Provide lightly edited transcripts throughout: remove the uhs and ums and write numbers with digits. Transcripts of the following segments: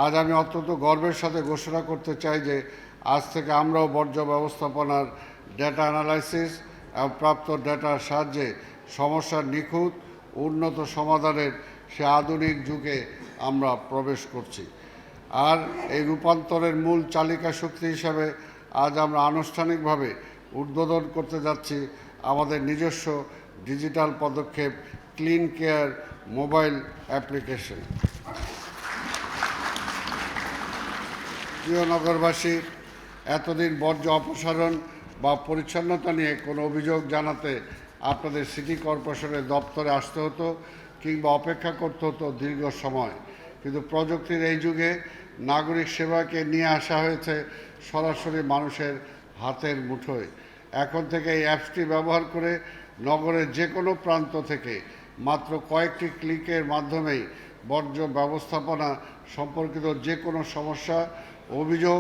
আজ আমি অত্যন্ত গর্বের সাথে ঘোষণা করতে চাই যে আজ থেকে আমরাও বর্জ্য ব্যবস্থাপনার ডেটা অ্যানালাইসিস এবং প্রাপ্ত ডেটার সাহায্যে সমস্যার নিখুঁত উন্নত সমাধানের সে আধুনিক যুগে আমরা প্রবেশ করছি। আর এই রূপান্তরের মূল চালিকা শক্তি হিসাবে আজ আমরা আনুষ্ঠানিকভাবে উদ্বোধন করতে যাচ্ছি আমাদের নিজস্ব ডিজিটাল পদক্ষেপ ক্লিন কেয়ার মোবাইল অ্যাপ্লিকেশন। প্রিয় নগরবাসী, এতদিন বর্জ্য অপসারণ বা পরিচ্ছন্নতা নিয়ে কোনো অভিযোগ জানাতে আপনাদের সিটি কর্পোরেশনের দপ্তরে আসতে হতো কিংবা অপেক্ষা করতে হতো দীর্ঘ সময়। কিন্তু প্রযুক্তির এই যুগে নাগরিক সেবাকে নিয়ে আসা হয়েছে সরাসরি মানুষের হাতের মুঠোয়। এখন থেকে এই অ্যাপসটি ব্যবহার করে নগরের যে কোনো প্রান্ত থেকে মাত্র কয়েকটি ক্লিকের মাধ্যমেই বর্জ্য ব্যবস্থাপনা সম্পর্কিত যে কোনো সমস্যা অভিযোগ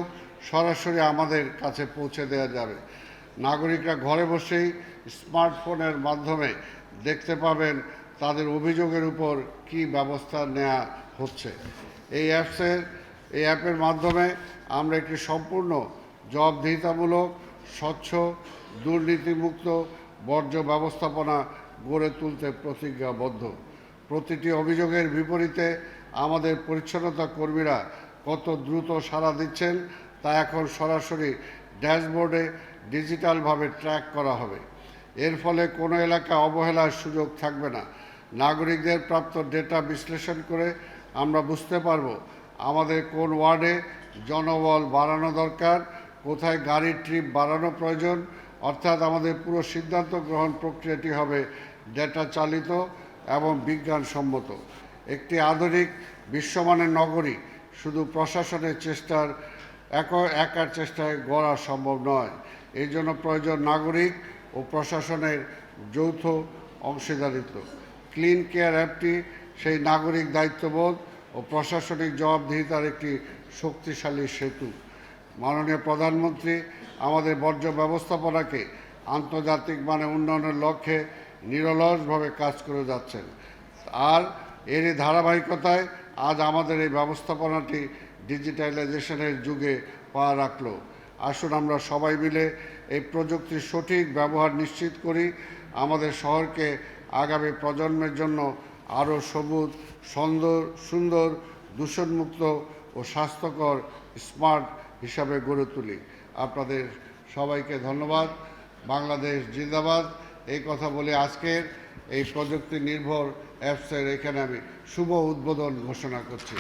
সরাসরি আমাদের কাছে পৌঁছে দেওয়া যাবে। নাগরিকরা ঘরে বসেই স্মার্টফোনের মাধ্যমে দেখতে পাবেন তাদের অভিযোগের উপর কী ব্যবস্থা নেওয়া হচ্ছে। এই অ্যাপের মাধ্যমে আমরা একটি সম্পূর্ণ জবাবদিহিতামূলক, স্বচ্ছ, দুর্নীতিমুক্ত বর্জ্য ব্যবস্থাপনা গড়ে তুলতে প্রতিজ্ঞাবদ্ধ। প্রতিটি অভিযোগের বিপরীতে আমাদের পরিচ্ছন্নতা কর্মীরা কত দ্রুত সাড়া দিচ্ছেন তা এখন সরাসরি ড্যাশবোর্ডে ডিজিটালভাবে ট্র্যাক করা হবে। এর ফলে কোনো এলাকা অবহেলার সুযোগ থাকবে না। নাগরিকদের প্রাপ্ত ডেটা বিশ্লেষণ করে আমরা বুঝতে পারব আমাদের কোন ওয়ার্ডে জনবল বাড়ানো দরকার, কোথায় গাড়ির ট্রিপ বাড়ানো প্রয়োজন। অর্থাৎ আমাদের পুরো সিদ্ধান্ত গ্রহণ প্রক্রিয়াটি হবে ডেটা চালিত এবং বিজ্ঞানসম্মত। একটি আধুনিক বিশ্বমানের নগরী শুধু প্রশাসনের একার চেষ্টায় গড়া সম্ভব নয়। এই জন্য প্রয়োজন নাগরিক ও প্রশাসনের যৌথ অংশীদারিত্ব। ক্লিন কেয়ার অ্যাপটি সেই নাগরিক দায়িত্ববোধ ও প্রশাসনিক জবাবদিহিতার একটি শক্তিশালী সেতু। মাননীয় প্রধানমন্ত্রী আমাদের বর্জ্য ব্যবস্থাপনাকে আন্তর্জাতিক মানে উন্নয়নের লক্ষ্যে নিরলসভাবে কাজ করে যাচ্ছেন। আর এরই ধারাবাহিকতায় আজ আমাদের এই ব্যবস্থাপনাটি ডিজিটালাইজেশনের যুগে পা রাখল। আসুন আমরা সবাই মিলে এই প্রযুক্তির সঠিক ব্যবহার নিশ্চিত করি, আমাদের শহরকে আগামী প্রজন্মের জন্য আরও সবুজ, সুন্দর, দূষণমুক্ত ও স্বাস্থ্যকর স্মার্ট হিসাবে গড়ে তুলি। আপনাদের সবাইকে ধন্যবাদ। বাংলাদেশ জিন্দাবাদ। এই কথা বলে আজকের এই প্রযুক্তি নির্ভর অ্যাপসের এখানে আমি শুভ উদ্বোধন ঘোষণা করছি।